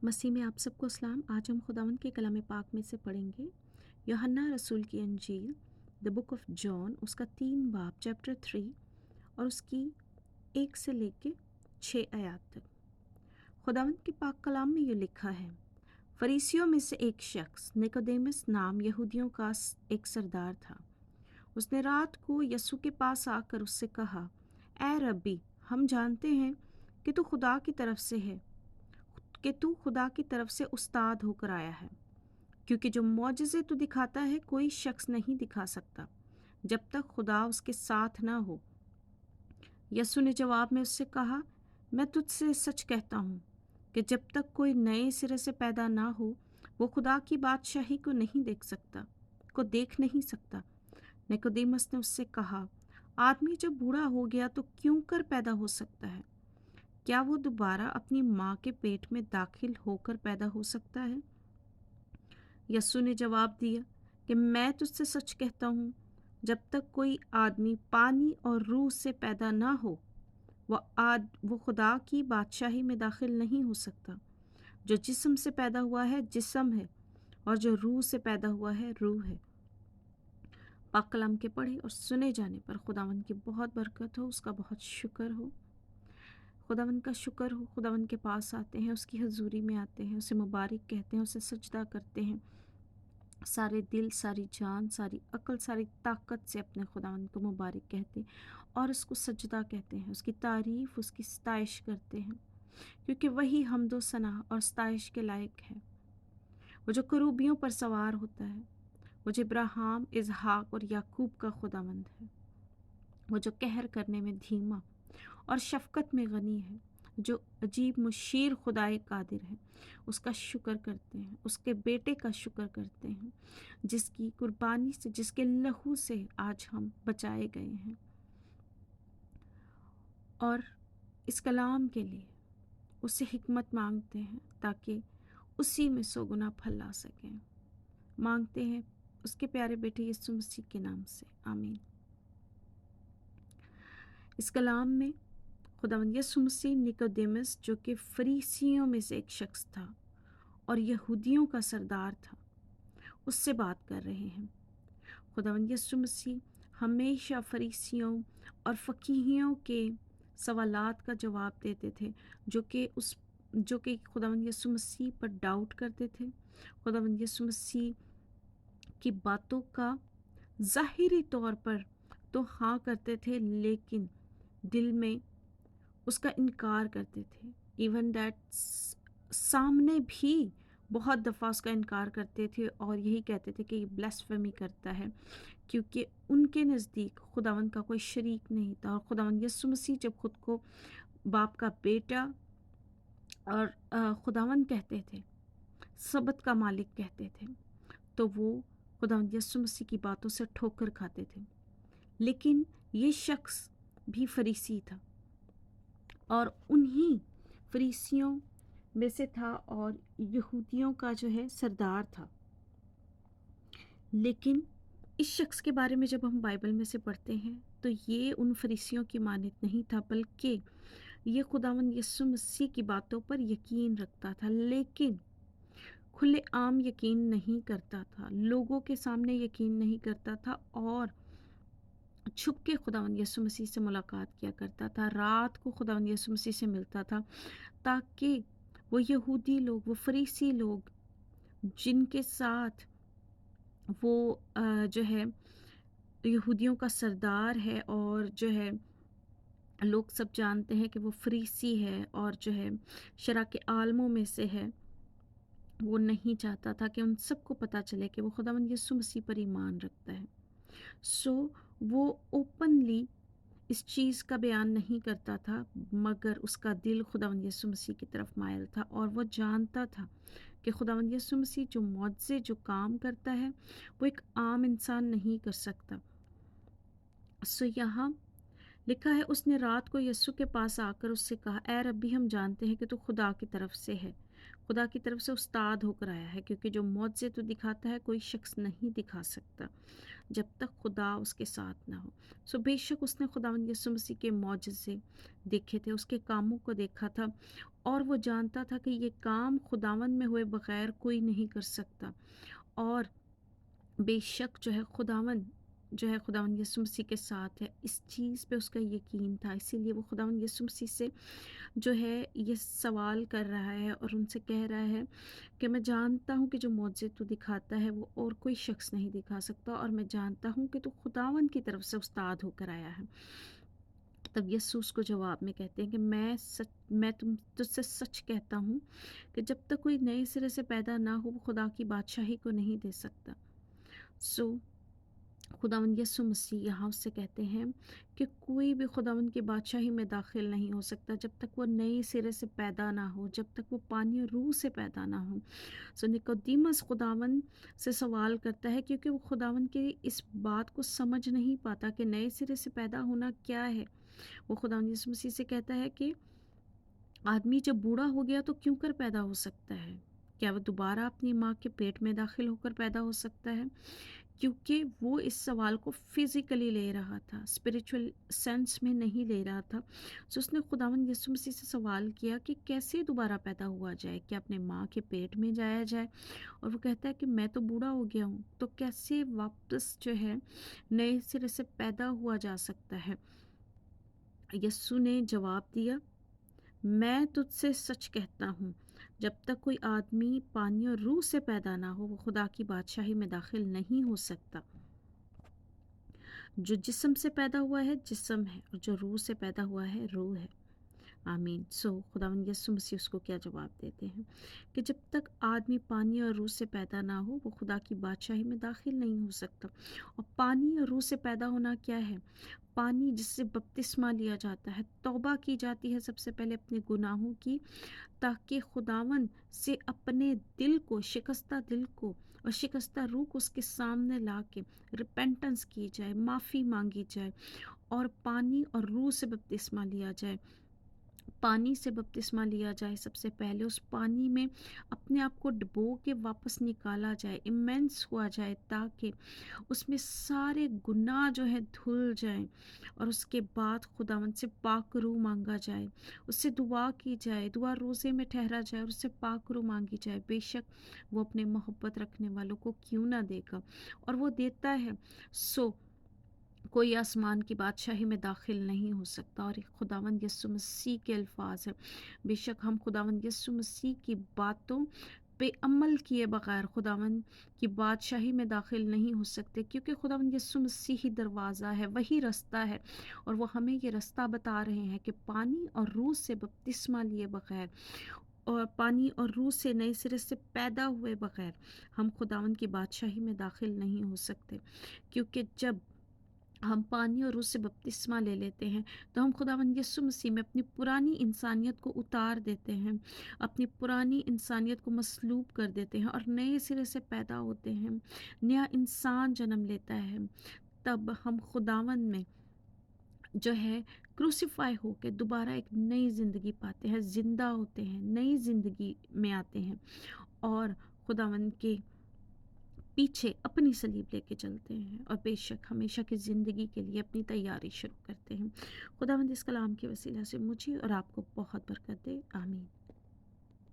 मसीह में आप सबको सलाम। आज हम खुदावंद के कलाम पाक में से पढ़ेंगे यूहन्ना रसूल की अंजील द बुक ऑफ जॉन, उसका 3 बाब चैप्टर 3 और उसकी 1 से लेके 6 आयत तक। खुदावंद के पाक कलाम में ये लिखा है, फरीसियों में से एक शख्स निकोदेमुस नाम यहूदियों का एक सरदार था। उसने रात को यीशु के पास आकर उससे कहा, ऐ रब्बी, हम जानते हैं कि तू खुदा की तरफ से है, कि तू खुदा की तरफ से उस्ताद होकर आया है, क्योंकि जो मौजज़े तू दिखाता है कोई शख्स नहीं दिखा सकता जब तक खुदा उसके साथ ना हो। यीशु ने जवाब में उससे कहा, मैं तुझसे सच कहता हूँ कि जब तक कोई नए सिरे से पैदा ना हो वो खुदा की बादशाही को देख नहीं सकता। निकोदेमुस ने उससे कहा, आदमी जब बूढ़ा हो गया तो क्यों कर पैदा हो सकता है? क्या वो दोबारा अपनी माँ के पेट में दाखिल होकर पैदा हो सकता है? यस्सु ने जवाब दिया कि मैं तुझसे सच कहता हूँ, जब तक कोई आदमी पानी और रूह से पैदा ना हो वो खुदा की बादशाही में दाखिल नहीं हो सकता। जो जिस्म से पैदा हुआ है जिस्म है, और जो रूह से पैदा हुआ है रूह है। पाक कलाम के पढ़े और सुने जाने पर खुदावंद की बहुत बरकत हो, उसका बहुत शुक्र हो। खुदावंद का शुक्र हो, खुदावंद के पास आते हैं, उसकी हजूरी में आते हैं, उसे मुबारक कहते हैं, उसे सजदा करते हैं, सारे दिल, सारी जान, सारी अक्ल, सारी ताकत से अपने खुदावंद को मुबारक कहते हैं और उसको सजदा कहते हैं, उसकी तारीफ़, उसकी सताइश करते हैं, क्योंकि वही हम्दो सना और सताइश के लायक है। वो जो करूबियों पर सवार होता है, वो जो इब्राहिम, इसहाक और याकूब का खुदावंद है, वो जो कहर करने में धीमा और शफ़क़त में गनी है, जो अजीब मुशीर खुदाए कादिर है, उसका शुक्र करते हैं, उसके बेटे का शुक्र करते हैं, जिसकी कुर्बानी से, जिसके लहू से आज हम बचाए गए हैं। और इस कलाम के लिए उससे हिकमत मांगते हैं ताकि उसी में सौगुना फल ला सकें। मांगते हैं उसके प्यारे बेटे यीशु मसीह के नाम से, आमीन। इस कलाम में खुदावंद यीशु मसीह निकोदेमुस, जो कि फरीसियों में से एक शख्स था और यहूदियों का सरदार था, उससे बात कर रहे हैं। खुदावंद यीशु मसीह हमेशा फरीसियों और फकीहियों के सवालात का जवाब देते थे, जो कि खुदावंद यीशु मसीह पर डाउट करते थे, खुदावंद यीशु मसीह की बातों का ज़ाहिरी तौर पर तो हाँ करते थे, लेकिन दिल में उसका इनकार करते थे। इवन दैट सामने भी बहुत दफ़ा उसका इनकार करते थे और यही कहते थे कि ये ब्लास्फेमी करता है, क्योंकि उनके नज़दीक खुदावंद का कोई शरीक नहीं था। और खुदावंद यीशु मसीह जब खुद को बाप का बेटा और खुदावंद कहते थे, सबत का मालिक कहते थे, तो वो खुदावंद यीशु मसीह की बातों से ठोकर खाते थे। लेकिन ये शख्स भी फरीसी था और उन्हीं फरीसियों में से था और यहूदियों का जो है सरदार था। लेकिन इस शख्स के बारे में जब हम बाइबल में से पढ़ते हैं तो ये उन फरीसियों की मानत नहीं था, बल्कि ये खुदावंद यीशु मसीह की बातों पर यकीन रखता था, लेकिन खुले आम यकीन नहीं करता था, लोगों के सामने यकीन नहीं करता था और छुप के खुदावंद यीशु मसीह से मुलाकात किया करता था। रात को खुदावंद यीशु मसीह से मिलता था, ताकि वो यहूदी लोग, वो फरीसी लोग जिनके साथ वो जो है यहूदियों का सरदार है और जो है लोग सब जानते हैं कि वो फरीसी है और जो है शरा के आलमों में से है, वो नहीं चाहता था कि उन सबको पता चले कि वो खुदावंद यीशु मसीह पर ईमान रखता है। सो वो ओपनली इस चीज़ का बयान नहीं करता था, मगर उसका दिल खुदावंद यीशु मसीह की तरफ मायल था और वो जानता था कि खुदावंद यीशु मसीह जो मौजज़े, जो काम करता है, वो एक आम इंसान नहीं कर सकता। सो यहाँ लिखा है, उसने रात को यीशु के पास आकर उससे कहा, ऐ रब्बी, हम जानते हैं कि तू खुदा की तरफ से है, خدا کی طرف سے استاد ہو کر آیا ہے، کیونکہ جو معجزے تو دکھاتا ہے کوئی شخص نہیں دکھا سکتا جب تک خدا اس کے ساتھ نہ ہو۔ بے شک اس نے خداوند یسوع مسیح کے معجزے دیکھے تھے، اس کے کاموں کو دیکھا تھا، اور وہ جانتا تھا کہ یہ کام خداوند میں ہوئے بغیر کوئی نہیں کر سکتا۔ اور بے شک خداوند یسوع مسیح کے ساتھ ہے، اس چیز پہ اس کا یقین تھا، اسی لیے وہ خداوند یسوع مسیح سے یہ سوال کر رہا ہے اور ان سے کہہ رہا ہے کہ میں جانتا ہوں کہ جو معجزے تو دکھاتا ہے وہ اور کوئی شخص نہیں دکھا سکتا، اور میں جانتا ہوں کہ تو خداوند کی طرف سے استاد ہو کر آیا ہے۔ تب یسوع اس کو جواب میں کہتے ہیں کہ میں تجھ سے سچ کہتا ہوں کہ جب تک کوئی نئے سرے سے پیدا نہ ہو وہ خدا کی بادشاہی کو نہیں دے سکتا۔ خداوند یسوع مسیح یہاں اس سے کہتے ہیں کہ کوئی بھی خداوند کی بادشاہی میں داخل نہیں ہو سکتا جب تک وہ نئے سرے سے پیدا نہ ہو، جب تک وہ پانی اور روح سے پیدا نہ ہو۔ نیقودیمس خداوند سے سوال کرتا ہے کیونکہ وہ خداوند کی اس بات کو سمجھ نہیں پاتا کہ نئے سرے سے پیدا ہونا کیا ہے۔ وہ خداوند یسوع مسیح سے کہتا ہے کہ آدمی جب بوڑھا ہو گیا تو کیوں کر پیدا ہو سکتا ہے؟ کیا وہ دوبارہ اپنی ماں کے پیٹ میں داخل ہو کر پیدا ہو سکتا ہے؟ کیونکہ وہ اس سوال کو فزیکلی لے رہا تھا، اسپریچول سینس میں نہیں لے رہا تھا۔ اس نے خداوند یسوع مسیح سے سوال کیا کہ کیسے دوبارہ پیدا ہوا جائے، کیا اپنے ماں کے پیٹ میں جایا جائے؟ اور وہ کہتا ہے کہ میں تو بوڑھا ہو گیا ہوں، تو کیسے واپس نئے سرے سے پیدا ہوا جا سکتا ہے؟ یسوع نے جواب دیا، میں تجھ سے سچ کہتا ہوں جب تک کوئی آدمی پانی اور روح سے پیدا نہ ہو وہ خدا کی بادشاہی میں داخل نہیں ہو سکتا۔ جو جسم سے پیدا ہوا ہے جسم ہے، اور جو روح سے پیدا ہوا ہے روح ہے۔ آمین۔ خداوند یسوع مسیح اس کو کیا جواب دیتے ہیں کہ جب تک آدمی پانی اور روح سے پیدا نہ ہو وہ خدا کی بادشاہی میں داخل نہیں ہو سکتا۔ اور پانی اور روح سے پیدا ہونا کیا ہے؟ پانی جس سے بپتسمہ لیا جاتا ہے، توبہ کی جاتی ہے سب سے پہلے اپنے گناہوں کی، تاکہ خداوند سے اپنے دل کو، شکستہ دل کو اور شکستہ روح کو اس کے سامنے لا کے ریپینٹنس کی جائے، معافی مانگی جائے، اور پانی اور روح سے بپتسمہ لیا جائے۔ پانی سے بپتسمہ لیا جائے سب سے پہلے، اس پانی میں اپنے آپ کو ڈبو کے واپس نکالا جائے، امینس ہوا جائے، تاکہ اس میں سارے گناہ دھل جائیں، اور اس کے بعد خداوند سے پاک روح مانگا جائے، اس سے دعا کی جائے، دعا روزے میں ٹھہرا جائے اور اس سے پاک روح مانگی جائے۔ بے شک وہ اپنے محبت رکھنے والوں کو کیوں نہ دے گا، اور وہ دیتا ہے۔ کوئی آسمان کی بادشاہی میں داخل نہیں ہو سکتا، اور خداوند یسوع مسیح کے الفاظ ہیں۔ بے شک ہم خداوند یسوع مسیح کی باتوں پہ عمل کیے بغیر خداوند کی بادشاہی میں داخل نہیں ہو سکتے، کیونکہ خداوند یسوع مسیح ہی دروازہ ہے، وہی رستہ ہے، اور وہ ہمیں یہ رستہ بتا رہے ہیں کہ پانی اور روح سے بپتسمہ لیے بغیر اور پانی اور روح سے نئے سرے سے پیدا ہوئے بغیر ہم خداوند کی بادشاہی میں داخل نہیں ہو سکتے۔ کیونکہ جب ہم پانی اور روح سے بپتسمہ لے لیتے ہیں تو ہم خداوند یسوع مسیح میں اپنی پرانی انسانیت کو اتار دیتے ہیں، اپنی پرانی انسانیت کو مسلوب کر دیتے ہیں اور نئے سرے سے پیدا ہوتے ہیں، نیا انسان جنم لیتا ہے۔ تب ہم خداوند میں کروسیفائی ہو کے دوبارہ ایک نئی زندگی پاتے ہیں، زندہ ہوتے ہیں، نئی زندگی میں آتے ہیں، اور خداوند کے پیچھے اپنی صلیب لے کے چلتے ہیں، اور بے شک ہمیشہ کی زندگی کے لیے اپنی تیاری شروع کرتے ہیں۔ خداوند اس کلام کے وسیلہ سے مجھے اور آپ کو بہت برکت دے، آمین۔